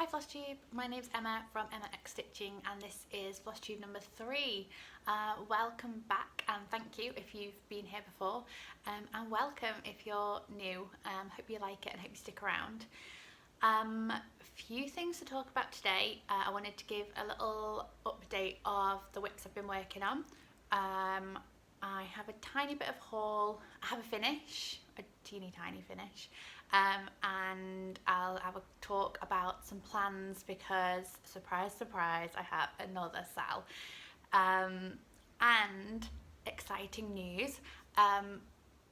Hi Flosstube, my name's Emma from Emma X Stitching and this is Flosstube number 3. Welcome back and thank you if you've been here before and welcome if you're new. Hope you like it and hope you stick around. Few things to talk about today. I wanted to give a little update of the whips I've been working on. I have a tiny bit of haul, I have a finish, a teeny tiny finish, and I'll have a talk about some plans because, surprise surprise, I have another SAL. And exciting news,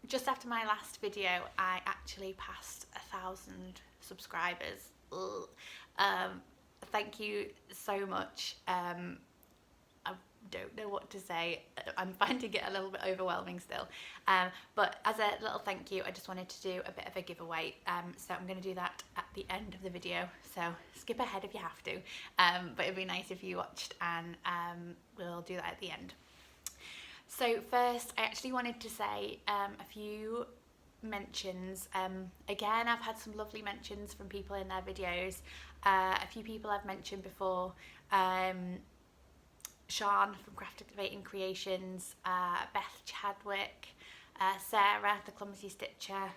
just after my last video I actually passed 1,000 subscribers. Thank you so much. I don't know what to say. I'm finding it a little bit overwhelming still, but as a little thank you I just wanted to do a bit of a giveaway, so I'm going to do that at the end of the video, so skip ahead if you have to, but it'd be nice if you watched, and we'll do that at the end. So first I actually wanted to say a few mentions. Again, I've had some lovely mentions from people in their videos. A few people I've mentioned before, Sian from Craft Activating Creations, Beth Chadwick, Sarah the Clumsy Stitcher,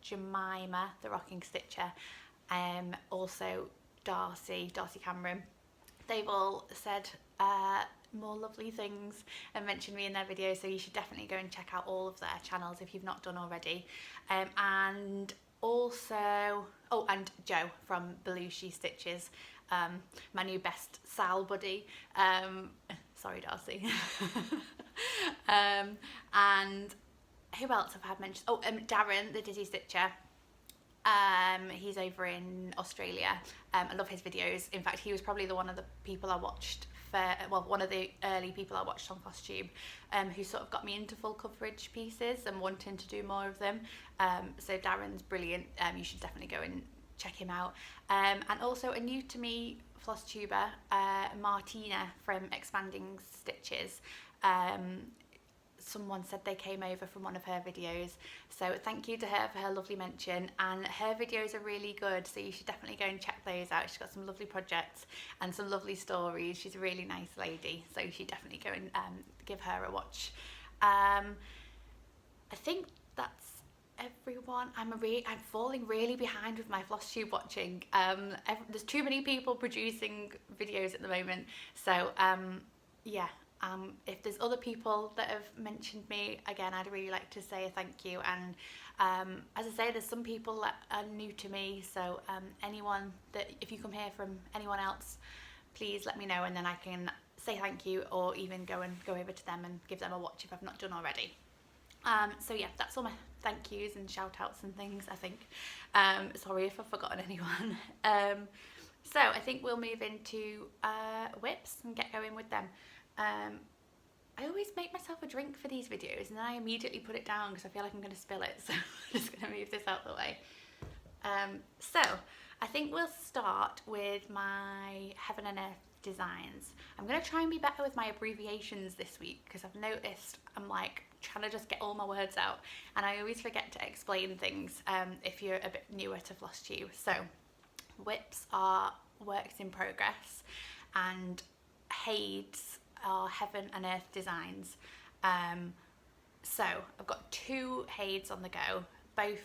Jemima the Rocking Stitcher, also Darcy Cameron. They've all said more lovely things and mentioned me in their videos, so you should definitely go and check out all of their channels if you've not done already. And also, oh, and Joe from Belushi Stitches, my new best SAL buddy. Sorry Darcy. And who else have I had mentioned? Oh, Darren the Dizzy Stitcher. He's over in Australia. I love his videos. In fact, he was probably one of the people I watched one of the early people I watched on Flosstube, who sort of got me into full coverage pieces and wanting to do more of them. So Darren's brilliant. You should definitely go and check him out. And also a new to me Flosstuber, Martina from Expanding Stitches. Someone said they came over from one of her videos, so thank you to her for her lovely mention, and her videos are really good, so you should definitely go and check those out. She's got some lovely projects and some lovely stories. She's a really nice lady, so you should definitely go and give her a watch. I think that's everyone. I'm falling really behind with my Flosstube watching. There's too many people producing videos at the moment, so yeah. If there's other people that have mentioned me, again, I'd really like to say a thank you. And as I say, there's some people that are new to me, so anyone that, if you come here from anyone else, please let me know, and then I can say thank you, or even go over to them and give them a watch if I've not done already. So yeah, that's all my thank yous and shout outs and things, I think. Sorry if I've forgotten anyone. So I think we'll move into whips and get going with them. I always make myself a drink for these videos and then I immediately put it down because I feel like I'm going to spill it, so I'm just going to move this out the way. So I think we'll start with my Heaven and Earth designs. I'm going to try and be better with my abbreviations this week because I've noticed I'm like trying to just get all my words out and I always forget to explain things if you're a bit newer to Flosstube. So whips are works in progress and Hades are Heaven and Earth designs. So I've got 2 Hades on the go, both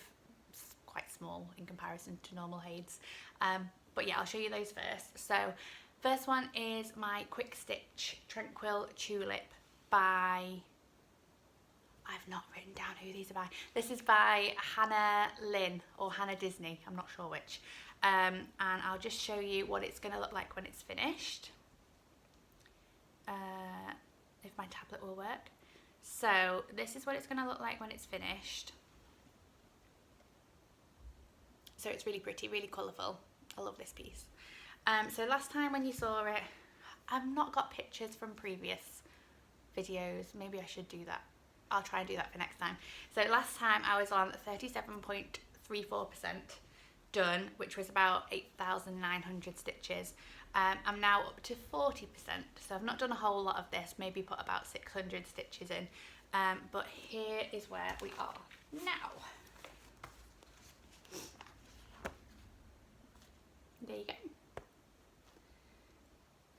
quite small in comparison to normal Hades, but yeah, I'll show you those first. So first one is my Quick Stitch Tranquil Tulip by, I've not written down who these are by. This is by Lynn or Hannah Disney, I'm not sure which, and I'll just show you what it's going to look like when it's finished. If my tablet will work. So this is what it's going to look like when it's finished. So it's really pretty, really colourful. I love this piece. So last time when you saw it, I've not got pictures from previous videos. Maybe I should do that. I'll try and do that for next time. So last time I was on 37.34% done, which was about 8,900 stitches. I'm now up to 40%, so I've not done a whole lot of this, maybe put about 600 stitches in, but here is where we are now. There you go.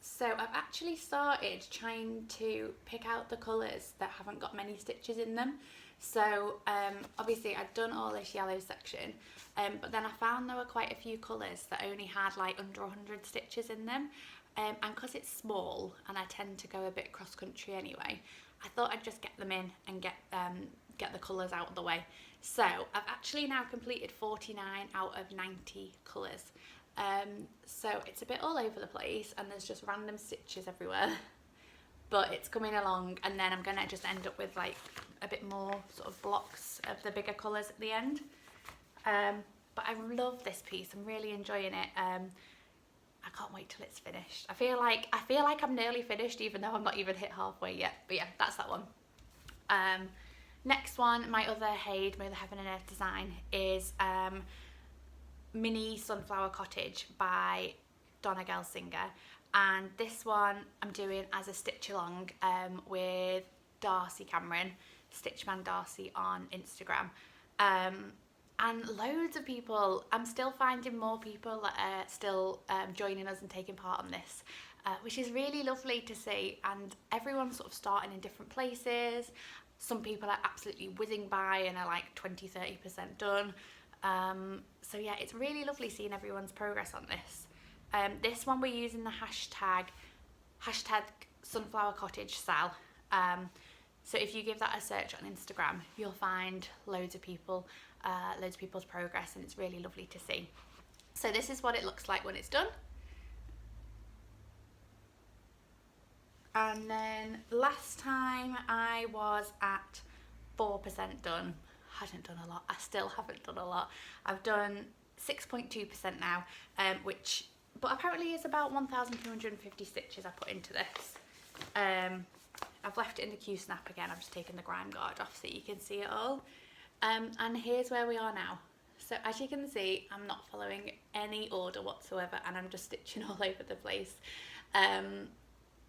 So I've actually started trying to pick out the colours that haven't got many stitches in them. So obviously I'd done all this yellow section, but then I found there were quite a few colours that only had like under 100 stitches in them. And because it's small and I tend to go a bit cross country anyway, I thought I'd just get them in and get the colours out of the way. So I've actually now completed 49 out of 90 colours. So it's a bit all over the place and there's just random stitches everywhere, but it's coming along, and then I'm going to just end up with like a bit more sort of blocks of the bigger colours at the end. But I love this piece, I'm really enjoying it. I can't wait till it's finished. I feel like I'm nearly finished even though I'm not even hit halfway yet. But yeah, that's that one. Next one, my other Made the Heaven and Earth design is Mini Sunflower Cottage by Donna Gelsinger. And this one I'm doing as a stitch along with Darcy Cameron, Stitchman Darcy on Instagram. And loads of people, I'm still finding more people that are still joining us and taking part on this, which is really lovely to see. And everyone's sort of starting in different places. Some people are absolutely whizzing by and are like 20-30% done. So yeah, it's really lovely seeing everyone's progress on this. This one we're using the hashtag Sunflower Cottage SAL. So if you give that a search on Instagram, you'll find loads of people's progress, and it's really lovely to see. So this is what it looks like when it's done. And then last time I was at 4% done. Hadn't done a lot. I still haven't done a lot. I've done 6.2% now, but apparently is about 1,250 stitches I put into this. I've left it in the Q-snap again. I've just taken the grime guard off so you can see it all. And here's where we are now. So as you can see, I'm not following any order whatsoever, and I'm just stitching all over the place.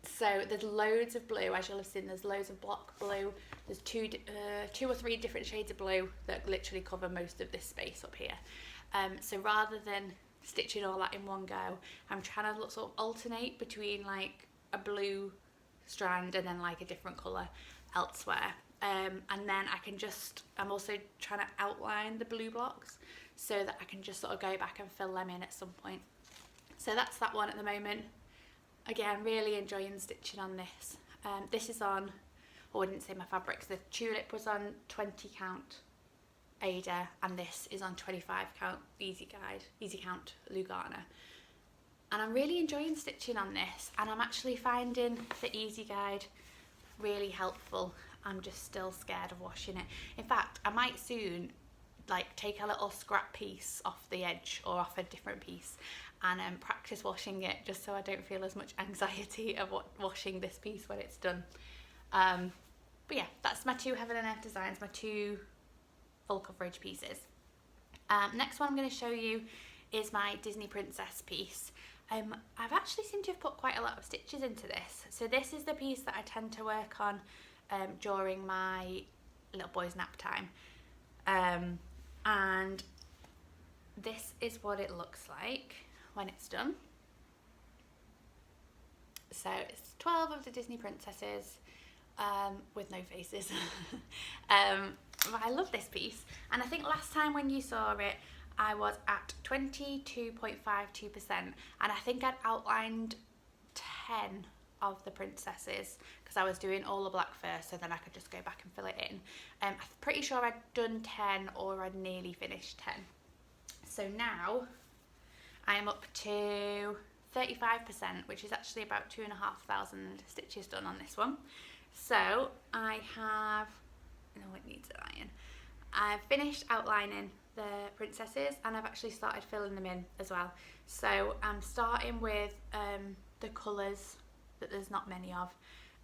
So there's loads of blue, as you'll have seen. There's loads of block blue. There's two or three different shades of blue that literally cover most of this space up here. So rather than stitching all that in one go, I'm trying to sort of alternate between like a blue strand and then like a different colour elsewhere. And then I'm also trying to outline the blue blocks so that I can just sort of go back and fill them in at some point. So that's that one at the moment. Again, really enjoying stitching on this. This is on, I wouldn't say my fabrics, the Tulip was on 20 count Ada, and this is on 25 count Easy Count Lugana. And I'm really enjoying stitching on this, and I'm actually finding the Easy Guide really helpful. I'm just still scared of washing it. In fact, I might soon like take a little scrap piece off the edge or off a different piece and practice washing it, just so I don't feel as much anxiety of washing this piece when it's done. But yeah, that's my two Heaven and Earth designs, my two full coverage pieces. Next one I'm going to show you is my Disney Princess piece. I've actually seemed to have put quite a lot of stitches into this. So this is the piece that I tend to work on during my little boy's nap time. And this is what it looks like when it's done. So it's 12 of the Disney princesses with no faces. But I love this piece, and I think last time when you saw it I was at 22.52%, and I think I'd outlined 10 of the princesses because I was doing all the black first, so then I could just go back and fill it in. I'm pretty sure I'd done 10 or I'd nearly finished 10. So now I'm up to 35%, which is actually about 2,500 stitches done on this one. So I have, no, it needs an iron. I've finished outlining the princesses, and I've actually started filling them in as well. So I'm starting with the colours that there's not many of,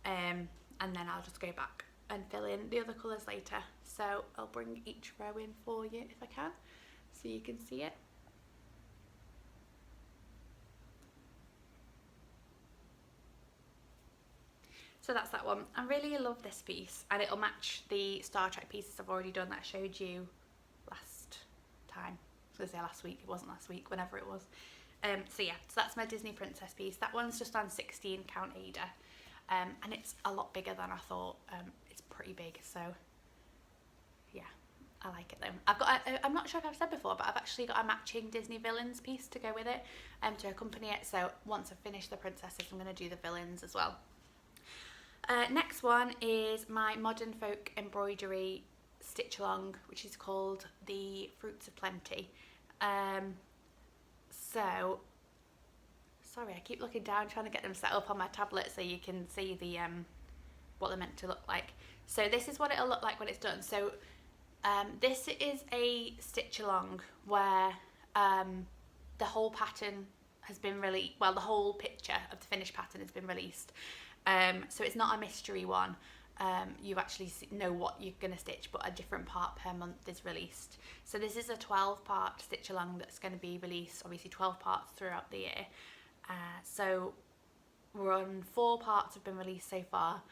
and then I'll just go back and fill in the other colours later. So I'll bring each row in for you if I can, so you can see it. So that's that one. I really love this piece, and it'll match the Star Trek pieces I've already done that I showed you last time. I was going to say last week, it wasn't last week, whenever it was. So yeah, so that's my Disney princess piece. That one's just on 16 count Ada, and it's a lot bigger than I thought. It's pretty big, so yeah, I like it though. I've got, I'm not sure if I've said before, but I've actually got a matching Disney villains piece to go with it, to accompany it. So once I finish the princesses, I'm going to do the villains as well. Next one is my Modern Folk embroidery stitch along, which is called the Fruits of Plenty. So, sorry, I keep looking down trying to get them set up on my tablet so you can see the what they're meant to look like. So this is what it'll look like when it's done. So this is a stitch along where the whole pattern has been released, well, the whole picture of the finished pattern has been released. So it's not a mystery one. You actually know what you're going to stitch, but a different part per month is released. So this is a 12-part stitch along that's going to be released, obviously 12 parts throughout the year. So we're on 4 parts have been released so far.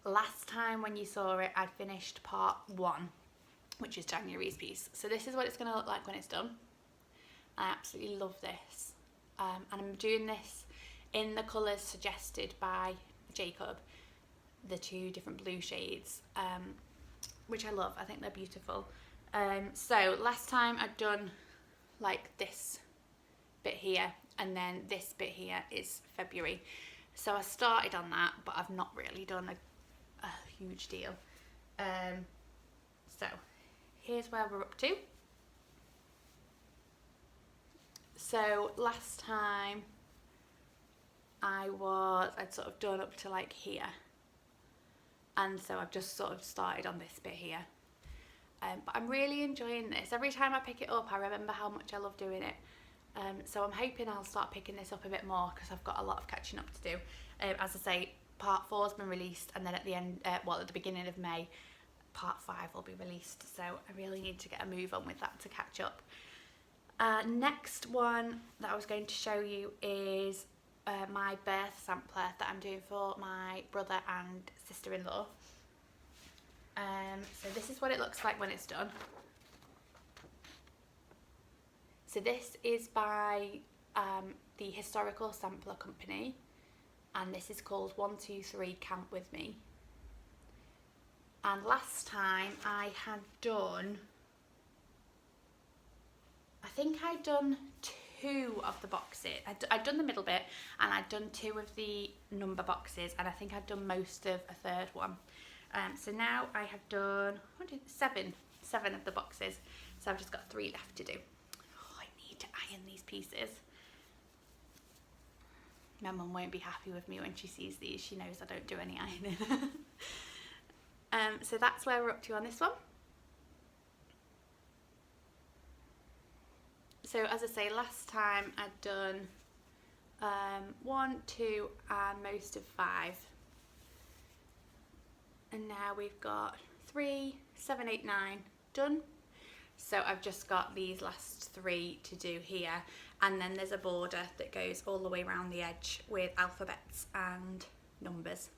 Last time when you saw it, I'd finished part 1, which is January's piece. So this is what it's going to look like when it's done. I absolutely love this. And I'm doing this in the colours suggested by Jacob, the 2 different blue shades, which I love. I think they're beautiful. So last time I'd done like this bit here, and then this bit here is February. So I started on that, but I've not really done a huge deal. So here's where we're up to. So last time I'd sort of done up to like here, and so I've just sort of started on this bit here, but I'm really enjoying this. Every time I pick it up I remember how much I love doing it, so I'm hoping I'll start picking this up a bit more because I've got a lot of catching up to do. As I say, part 4 has been released, and then at the end, well, at the beginning of May, part 5 will be released, so I really need to get a move on with that to catch up. Next one that I was going to show you is my birth sampler that I'm doing for my brother and sister-in-law. So this is what it looks like when it's done. So this is by the Historical Sampler Company, and this is called 1, 2, 3 Count With Me. And last time I had done, I think I'd done 2 of the boxes. I'd done the middle bit, and I'd done 2 of the number boxes, and I think I'd done most of a 3rd one. So now I have done 7 of the boxes, so I've just got 3 left to do. Oh, I need to iron these pieces. My mum won't be happy with me when she sees these. She knows I don't do any ironing. So that's where we're up to on this one. So as I say, last time I'd done 1, 2 and most of 5. And now we've got 3, 7, 8, 9 done. So I've just got these last 3 to do here. And then there's a border that goes all the way around the edge with alphabets and numbers.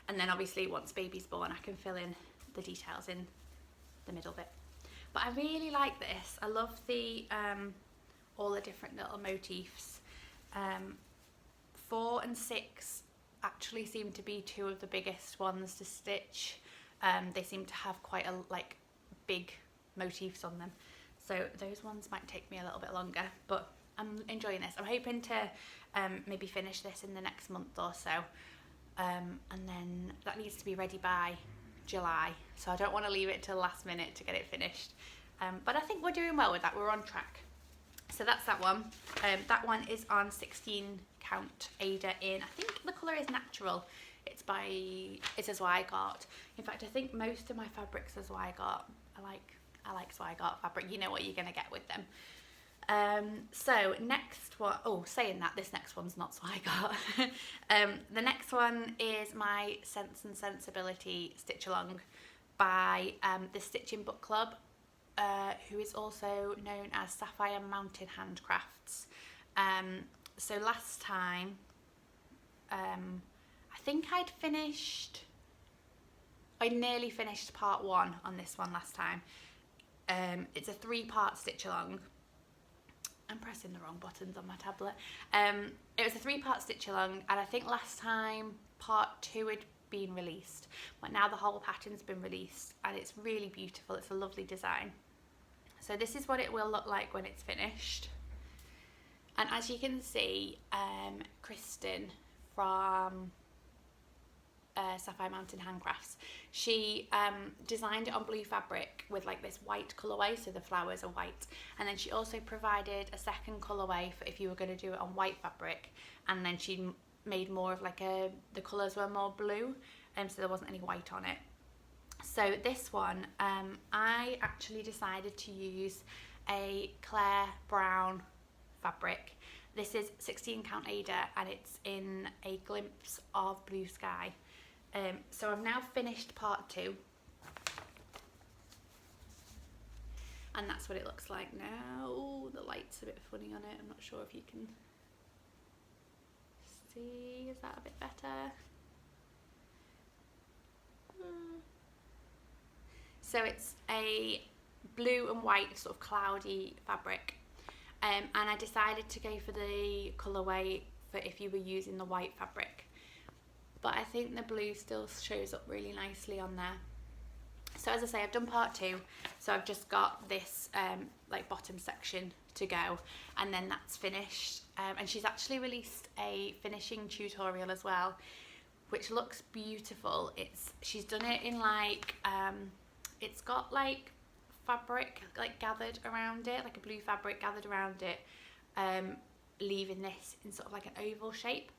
And then obviously once baby's born, I can fill in the details in the middle bit. But I really like this. I love the all the different little motifs. 4 and 6 actually seem to be 2 of the biggest ones to stitch. They seem to have quite a big motifs on them, so those ones might take me a little bit longer, but I'm enjoying this. I'm hoping to maybe finish this in the next month or so, and then that needs to be ready by July, so I don't want to leave it till the last minute to get it finished, but I think we're doing well with that. We're on track. So that's that one. That one is on 16 count Ada in, I think the colour is Natural. It's Zweigart. In fact, I think most of my fabrics are Zweigart. I like Zweigart fabric. You know what you're going to get with them. So next one, saying that, this next one's not Zweigart. The next one is my Sense and Sensibility stitch along by the Stitching Book Club, who is also known as Sapphire Mountain Handcrafts. So last time, I think I nearly finished part 1 on this one last time. It's a 3-part stitch along, I'm pressing the wrong buttons on my tablet. It was a 3-part stitch along, and I think last time part 2 had been released, but now the whole pattern's been released, and it's really beautiful. It's a lovely design. So this is what it will look like when it's finished. And as you can see, Kristen from Sapphire Mountain Handcrafts, she designed it on blue fabric with like this white colourway, so the flowers are white, and then she also provided a second colourway for if you were going to do it on white fabric, and then she made more of like the colours were more blue, so there wasn't any white on it. So this one, I actually decided to use a Claire brown fabric. This is 16 count Ada, and it's in a glimpse of blue sky. So I've now finished part 2, and that's what it looks like now. Ooh, the light's a bit funny on it. I'm not sure if you can see. Is that a bit better? So it's a blue and white sort of cloudy fabric, and I decided to go for the colourway for if you were using the white fabric, but I think the blue still shows up really nicely on there. So as I say, I've done part 2, so I've just got this like bottom section to go, and then that's finished. And she's actually released a finishing tutorial as well, which looks beautiful. She's done it in like it's got like fabric like gathered around it, like a blue fabric gathered around it, leaving this in sort of like an oval shape,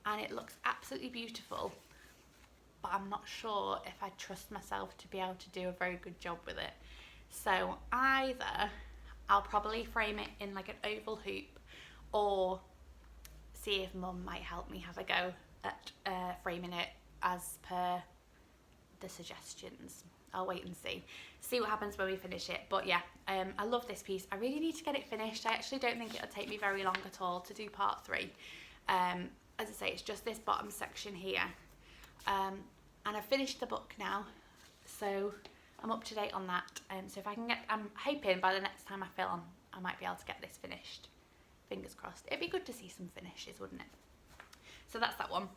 and it looks absolutely beautiful, but I'm not sure if I trust myself to be able to do a very good job with it. So either I'll probably frame it in like an oval hoop, or see if Mum might help me have a go at framing it as per the suggestions. I'll wait and see what happens when we finish it. But yeah, I love this piece. I really need to get it finished. I actually don't think it'll take me very long at all to do part 3. As I say, it's just this bottom section here, and I've finished the book now, so I'm up to date on that. So if I can get, I'm hoping by the next time I film I might be able to get this finished. Fingers crossed. It'd be good to see some finishes, wouldn't it? So that's that one.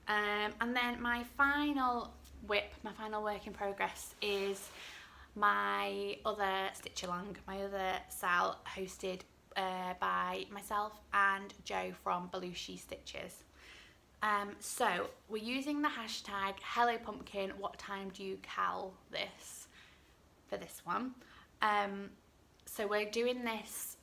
And then my final WIP, my final work in progress, is my other stitch along, my other SAL, hosted by myself and Jo from Belushi Stitches. So we're using the hashtag Hello Pumpkin, what time do you cal this for this one. So we're doing this,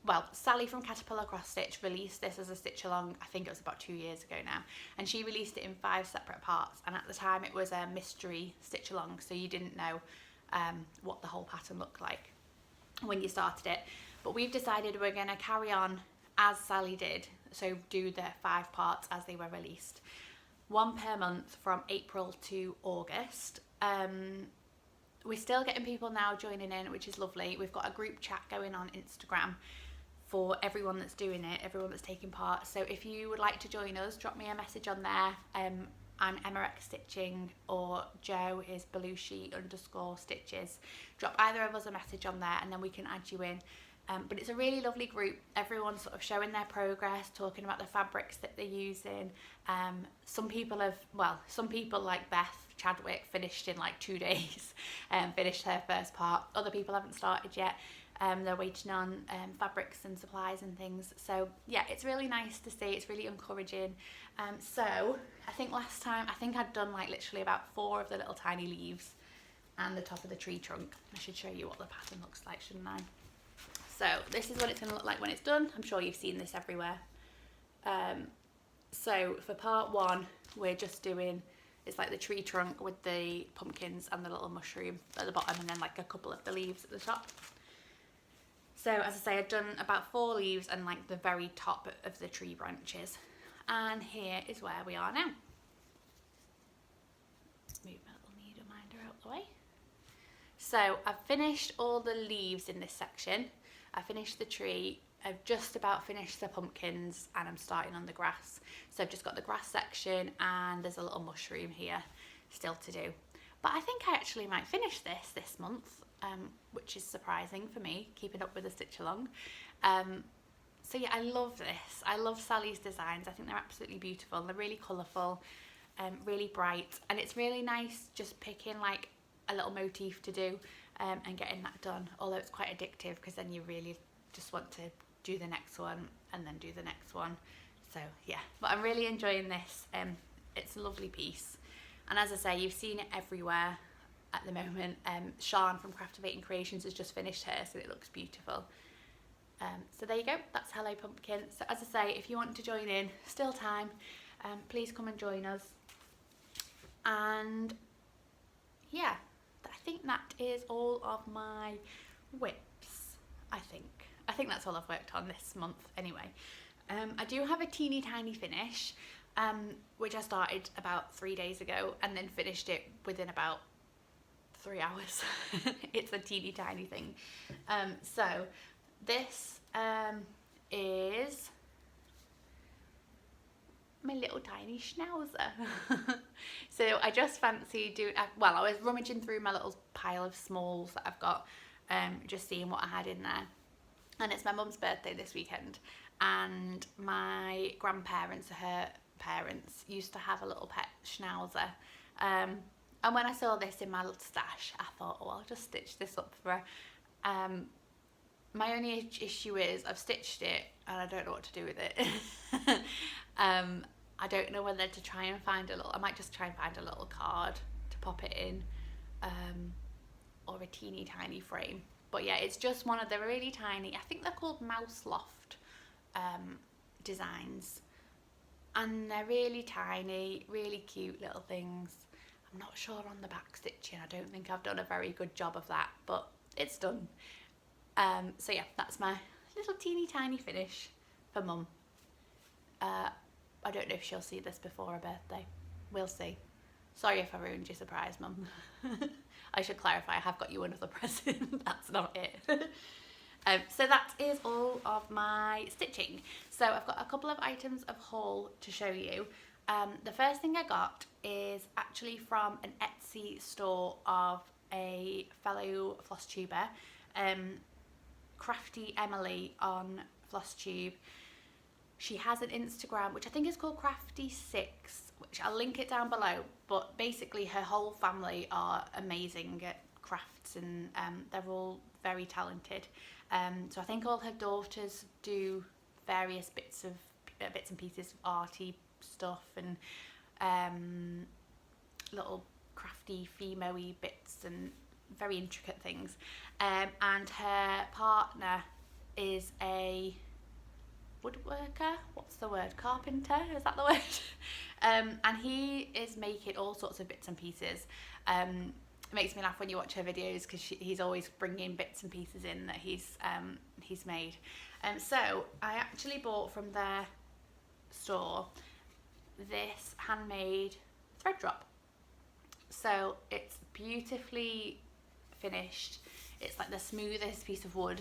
well, Sally from Caterpillar Cross Stitch released this as a stitch along, I think it was about 2 years ago now, and she released it in 5 separate parts, and at the time it was a mystery stitch along, so you didn't know what the whole pattern looked like when you started it. But we've decided we're going to carry on as Sally did, so do the 5 parts as they were released, 1 per month from April to August. We're still getting people now joining in, which is lovely. We've got a group chat going on Instagram for everyone that's doing it, everyone that's taking part. So if you would like to join us, drop me a message on there. I'm Emmerich Stitching, or Jo is Belushi_Stitches. Drop either of us a message on there, and then we can add you in. But it's a really lovely group. Everyone's sort of showing their progress, talking about the fabrics that they're using. Some people like Beth Chadwick finished in like 2 days, finished her first part. Other people haven't started yet. They're waiting on fabrics and supplies and things. So yeah, it's really nice to see. It's really encouraging. So I think last time, I'd done like literally about 4 of the little tiny leaves and the top of the tree trunk. I should show you what the pattern looks like, shouldn't I? So this is what it's going to look like when it's done. I'm sure you've seen this everywhere. So for part 1, we're just doing, it's like the tree trunk with the pumpkins and the little mushroom at the bottom, and then like a couple of the leaves at the top. So as I say, I've done about 4 leaves and like the very top of the tree branches. And here is where we are now. Move my little needle minder out the way. So I've finished all the leaves in this section. I finished the tree, I've just about finished the pumpkins, and I'm starting on the grass. So I've just got the grass section, and there's a little mushroom here still to do. But I think I actually might finish this month, which is surprising for me, keeping up with the stitch along. So yeah, I love this. I love Sally's designs. I think they're absolutely beautiful. They're really colourful, really bright, and it's really nice just picking like a little motif to do and getting that done. Although it's quite addictive because then you really just want to do the next one and then do the next one. So yeah, but I'm really enjoying this. It's a lovely piece, and as I say, you've seen it everywhere at the moment. Sian from Craftivating Creations has just finished hers, so it looks beautiful. So there you go, that's Hello Pumpkin. So as I say, if you want to join in, still time, please come and join us. And yeah, I think that is all of my whips. I think that's all I've worked on this month anyway. I do have a teeny tiny finish, which I started about 3 days ago and then finished it within about 3 hours. It's a teeny tiny thing. So this is my little tiny Schnauzer. So I just fancy doing, well, I was rummaging through my little pile of smalls that I've got, just seeing what I had in there. And it's my mum's birthday this weekend, and my grandparents, her parents, used to have a little pet Schnauzer. And when I saw this in my little stash, I thought, oh, I'll just stitch this up for her. My only issue is I've stitched it and I don't know what to do with it. I don't know whether to try and find I might just try and find a little card to pop it in, or a teeny tiny frame. But yeah, it's just one of the really tiny, I think they're called Mouse Loft designs. And they're really tiny, really cute little things. I'm not sure on the back stitching. I don't think I've done a very good job of that, but it's done. So yeah, that's my little teeny tiny finish for Mum. I don't know if she'll see this before her birthday. We'll see. Sorry if I ruined your surprise, Mum. I should clarify, I have got you another present. That's not it. So that is all of my stitching. So I've got a couple of items of haul to show you. The first thing I got is actually from an Etsy store of a fellow Flosstuber, Crafty Emily on Flosstube. She has an Instagram which I think is called Crafty6, which I'll link it down below, but basically her whole family are amazing at crafts, and they're all very talented. So I think all her daughters do various bits and pieces of arty stuff and little crafty femo-y bits and very intricate things. And her partner is a woodworker, what's the word, carpenter, is that the word? And he is making all sorts of bits and pieces. It makes me laugh when you watch her videos because he's always bringing bits and pieces in that he's made. So I actually bought from their store this handmade thread drop. So it's beautifully finished. It's like the smoothest piece of wood,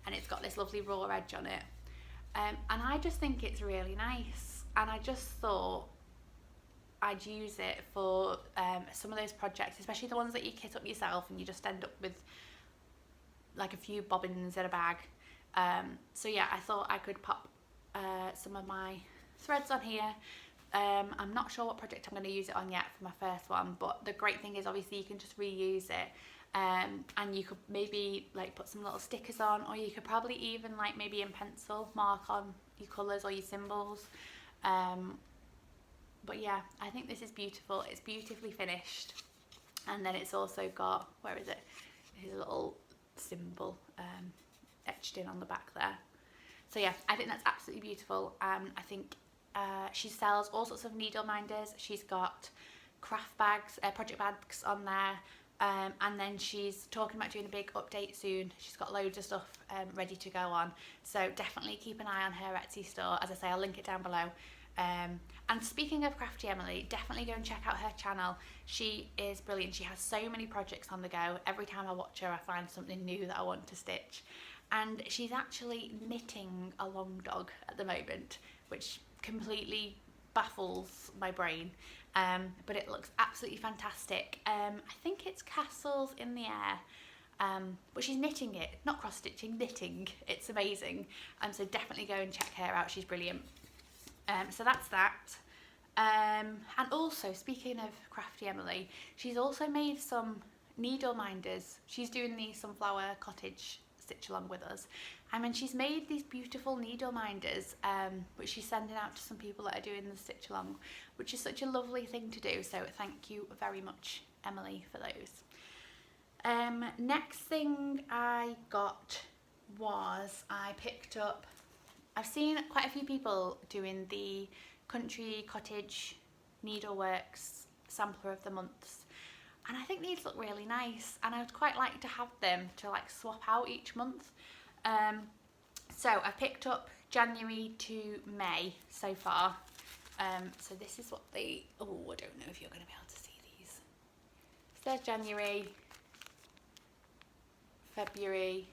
and it's got this lovely raw edge on it. And I just think it's really nice, and I just thought I'd use it for some of those projects, especially the ones that you kit up yourself and you just end up with like a few bobbins in a bag. So yeah, I thought I could pop some of my threads on here. I'm not sure what project I'm going to use it on yet for my first one, but the great thing is obviously you can just reuse it. And you could maybe like put some little stickers on, or you could probably even like maybe in pencil mark on your colours or your symbols. But yeah, I think this is beautiful. It's beautifully finished, and then it's also got, where is it? His little symbol etched in on the back there. So yeah, I think that's absolutely beautiful. I think she sells all sorts of needle minders. She's got craft bags, project bags on there. And then she's talking about doing a big update soon. She's got loads of stuff ready to go on. So definitely keep an eye on her Etsy store. As I say, I'll link it down below. And speaking of Crafty Emily, definitely go and check out her channel. She is brilliant. She has so many projects on the go. Every time I watch her, I find something new that I want to stitch. And she's actually knitting a long dog at the moment, which completely baffles my brain. but it looks absolutely fantastic. I think it's castles in the air, but she's knitting it, not cross stitching, knitting. It's amazing. So definitely go and check her out, she's brilliant. So that's that. And also, speaking of crafty Emily, she's also made some needle minders. She's doing the Sunflower Cottage stitch along with us. I mean, she's made these beautiful needle minders, which she's sending out to some people that are doing the stitch along, which is such a lovely thing to do. So thank you very much, Emily, for those. Next thing I got was I picked up, I've seen quite a few people doing the Country Cottage Needleworks Sampler of the Months, and I think these look really nice, and I would quite like to have them to like swap out each month. So I picked up January to May so far. So this is what they, oh, I don't know if you're going to be able to see these. So there's January, February,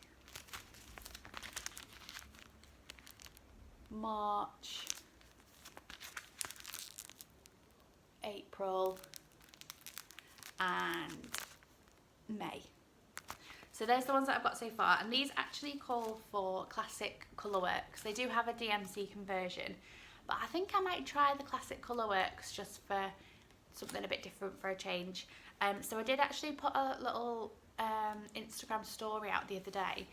March, April and May. So there's the ones that I've got so far, and these actually call for classic colourworks. They do have a DMC conversion, but I think I might try the classic colourworks just for something a bit different for a change. So I did actually put a little Instagram story out the other day,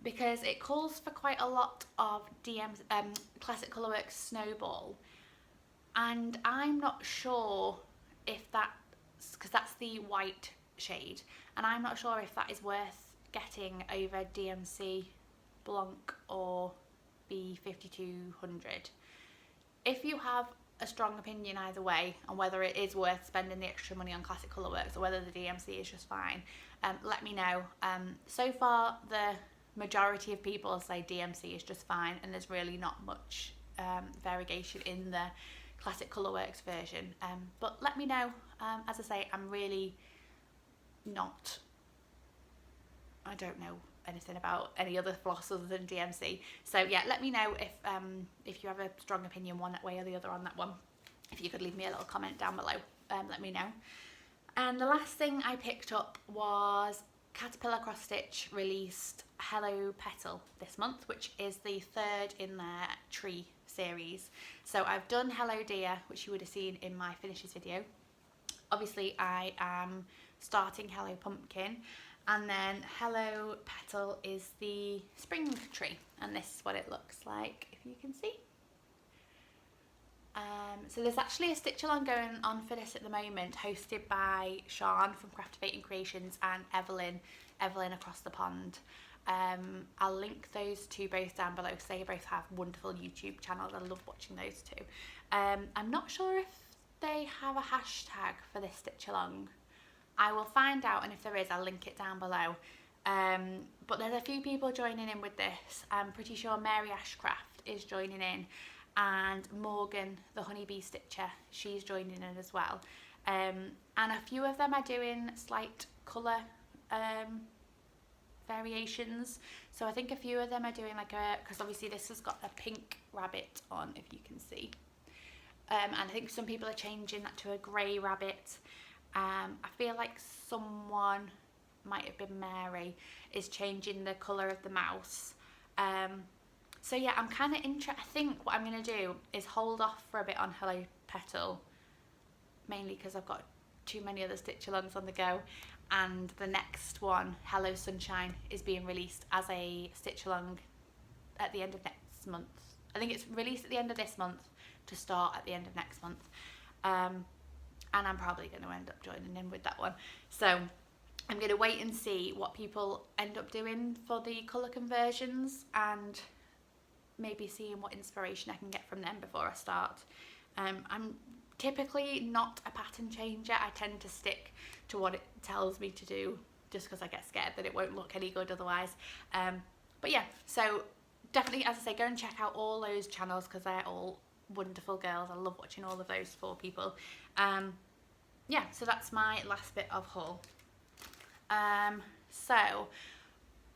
because it calls for quite a lot of classic colourworks snowball, and I'm not sure if that's, because that's the white shade, and I'm not sure if that is worth getting over DMC Blanc or B5200. If you have a strong opinion either way on whether it is worth spending the extra money on classic colourworks or whether the DMC is just fine, let me know. So far the majority of people say DMC is just fine, and there's really not much variegation in the classic colourworks version, but let me know. As I say, I'm really not, I don't know anything about any other floss other than DMC, so yeah, let me know if you have a strong opinion one way or the other on that one. If you could leave me a little comment down below, let me know. And the last thing I picked up was Caterpillar Cross Stitch released Hello Petal this month, which is the third in their tree series. So I've done Hello Dear, which you would have seen in my finishes video. Obviously I am starting Hello Pumpkin, and then Hello Petal is the spring tree, and this is what it looks like if you can see. So there's actually a stitch along going on for this at the moment, hosted by Sian from Craftivating Creations and Evelyn across the pond. I'll link those two both down below because they both have wonderful YouTube channels. I love watching those two. I'm not sure if they have a hashtag for this stitch along. I will find out, and if there is, I'll link it down below. But there's a few people joining in with this. I'm pretty sure Mary Ashcraft is joining in, and Morgan, the honeybee stitcher, she's joining in as well. And a few of them are doing slight colour variations. So I think a few of them are doing like a, because obviously this has got a pink rabbit on, if you can see. And I think some people are changing that to a grey rabbit. I feel like someone, might have been Mary, is changing the colour of the mouse. So yeah, I'm kind of interested. I think what I'm going to do is hold off for a bit on Hello Petal, mainly because I've got too many other stitch alongs on the go, and the next one, Hello Sunshine, is being released as a stitch along at the end of next month. I think it's released at the end of this month to start at the end of next month, and I'm probably going to end up joining in with that one. So I'm going to wait and see what people end up doing for the colour conversions, and maybe seeing what inspiration I can get from them before I start. I'm typically not a pattern changer. I tend to stick to what it tells me to do, just because I get scared that it won't look any good otherwise. But yeah, so definitely, as I say, go and check out all those channels because they're all wonderful girls. I love watching all of those four people. Yeah, so that's my last bit of haul. So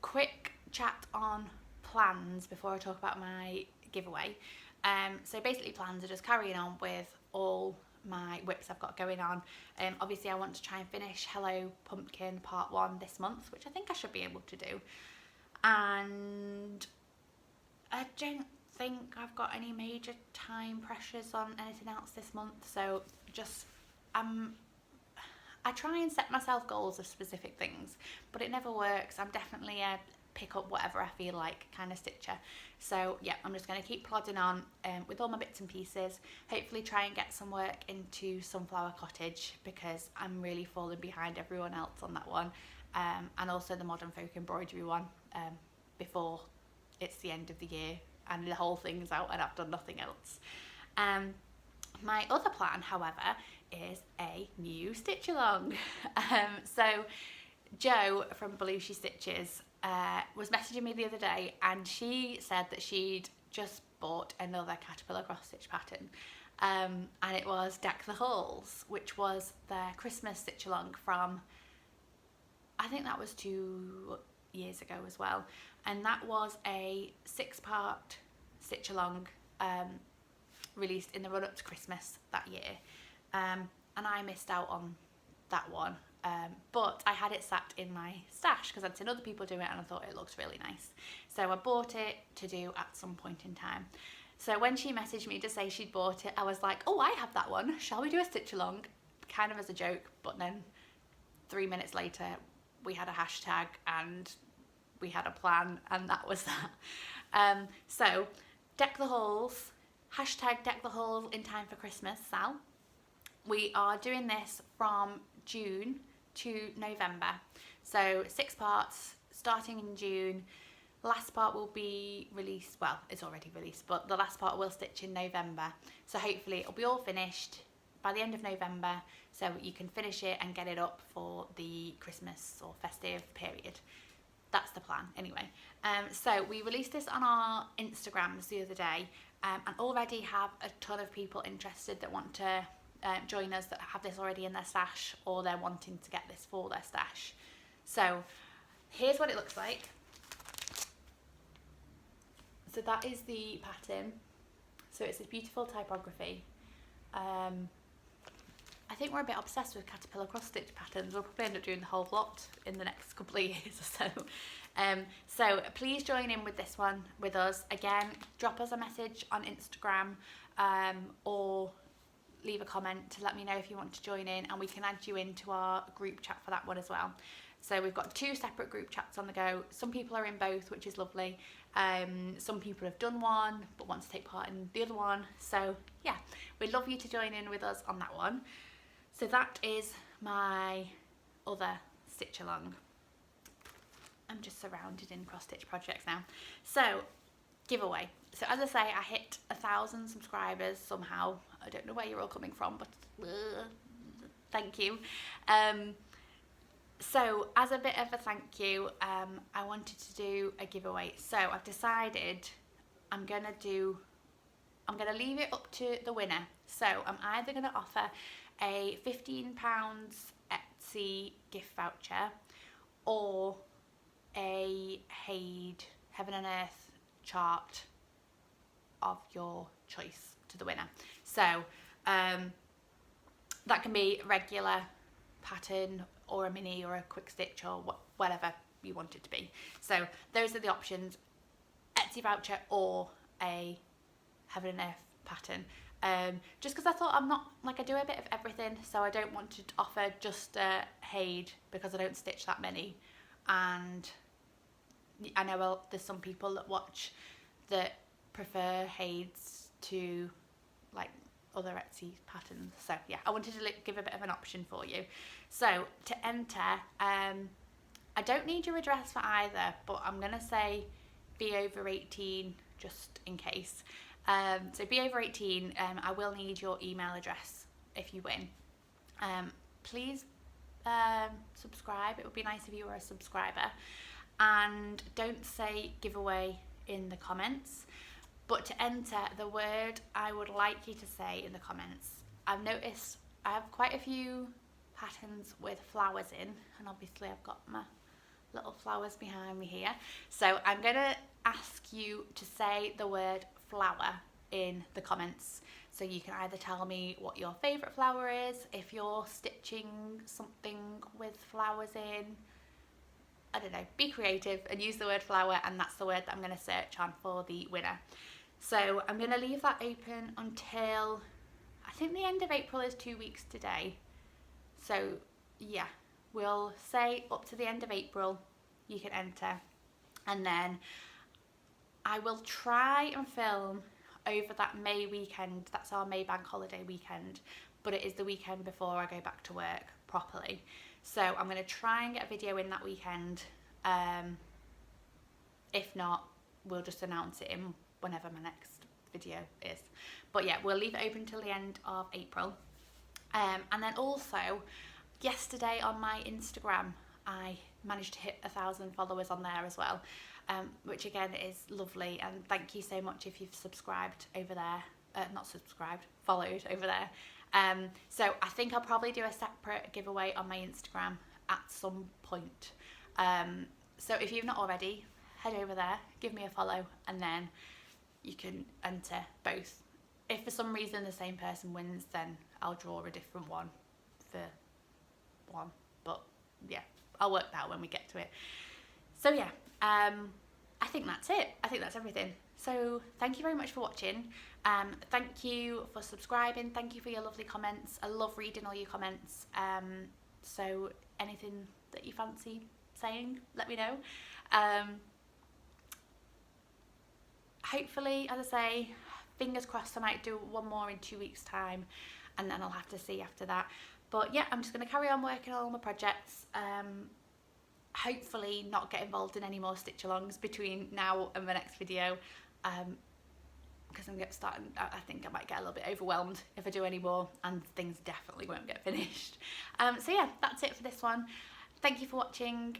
quick chat on plans before I talk about my giveaway. So basically plans are just carrying on with all my whips I've got going on. Obviously I want to try and finish Hello Pumpkin Part 1 this month, which I think I should be able to do. And I don't think I've got any major time pressures on anything else this month, so just I try and set myself goals of specific things, but it never works. I'm definitely a pick up whatever I feel like kind of stitcher. So yeah, I'm just going to keep plodding on with all my bits and pieces, hopefully try and get some work into Sunflower Cottage, because I'm really falling behind everyone else on that one, and also the Modern Folk Embroidery one, before it's the end of the year and the whole thing's out and I've done nothing else. My other plan, however, is a new stitch along. So Jo from Belushi Stitches was messaging me the other day, and she said that she'd just bought another caterpillar cross stitch pattern, and it was Deck the Halls, which was their Christmas stitch along from, I think that was 2 years ago as well, and that was a 6-part stitch along released in the run up to Christmas that year, and I missed out on that one, but I had it sat in my stash because I'd seen other people do it and I thought it looked really nice, so I bought it to do at some point in time. So when she messaged me to say she'd bought it, I was like, oh, I have that one, shall we do a stitch along, kind of as a joke, but then 3 minutes later we had a hashtag and we had a plan, and that was that. So Deck the Halls, hashtag Deck the Halls in time for Christmas, SAL. We are doing this from June to November. So 6 parts starting in June. Last part will be released, well, it's already released, but the last part will stitch in November. So hopefully it'll be all finished by the end of November, so you can finish it and get it up for the Christmas or festive period. That's the plan anyway. So we released this on our Instagrams the other day, and already have a ton of people interested that want to join us, that have this already in their stash, or they're wanting to get this for their stash. So here's what it looks like. So that is the pattern. So it's this beautiful typography. I think we're a bit obsessed with caterpillar cross stitch patterns. We'll probably end up doing the whole lot in the next couple of years or so. So please join in with this one with us. Again, drop us a message on Instagram, or leave a comment to let me know if you want to join in, and we can add you into our group chat for that one as well. So we've got 2 separate group chats on the go. Some people are in both, which is lovely. Some people have done one but want to take part in the other one. So yeah, we'd love you to join in with us on that one. So that is my other stitch along. I'm just surrounded in cross stitch projects now. So giveaway. So as I say, I hit 1,000 subscribers somehow. I don't know where you're all coming from, but thank you. So as a bit of a thank you, I wanted to do a giveaway. So I've decided I'm gonna leave it up to the winner. So I'm either gonna offer a £15 Etsy gift voucher, or a Haid Heaven and Earth chart of your choice to the winner. So that can be regular pattern, or a mini, or a quick stitch, or whatever you want it to be. So those are the options: Etsy voucher or a Heaven and Earth pattern. Just because I thought I do a bit of everything, so I don't want to offer just a Haid because I don't stitch that many, and I know there's some people that watch that prefer Haids to like other Etsy patterns. So yeah, I wanted to give a bit of an option for you. So to enter, I don't need your address for either, but I'm gonna say be over 18 just in case. So be over 18. I will need your email address if you win. Please subscribe. It would be nice if you were a subscriber. And don't say giveaway in the comments, but to enter, the word I would like you to say in the comments. I've noticed I have quite a few patterns with flowers in, and obviously I've got my little flowers behind me here. So I'm going to ask you to say the word flower in the comments. So you can either tell me what your favourite flower is, if you're stitching something with flowers in, I don't know, be creative and use the word flower, and that's the word that I'm going to search on for the winner. So I'm going to leave that open until, I think the end of April is 2 weeks today. So yeah, we'll say up to the end of April you can enter, and then I will try and film over that May weekend. That's our May bank holiday weekend, but it is the weekend before I go back to work properly. So I'm going to try and get a video in that weekend. If not, we'll just announce it in whenever my next video is. But yeah, we'll leave it open till the end of April. And then also, yesterday on my Instagram, I managed to hit 1,000 followers on there as well, which again is lovely, and thank you so much if you've subscribed over there, not subscribed, followed over there. So I think I'll probably do a separate giveaway on my Instagram at some point. So if you've not already, head over there, give me a follow, and then you can enter both. If for some reason the same person wins, then I'll draw a different one for one, but yeah, I'll work that out when we get to it. So yeah, I think that's it. I think that's everything. So thank you very much for watching. Thank you for subscribing. Thank you for your lovely comments. I love reading all your comments. So anything that you fancy saying, let me know. Hopefully, as I say, fingers crossed, I might do one more in 2 weeks' time, and then I'll have to see after that. But yeah, I'm just going to carry on working on all my projects. Hopefully not get involved in any more stitch alongs between now and the next video, because I'm starting, I think I might get a little bit overwhelmed if I do any more, and things definitely won't get finished. So yeah, that's it for this one. Thank you for watching.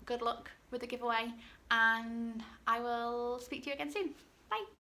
Good luck with the giveaway, and I will speak to you again soon. Bye.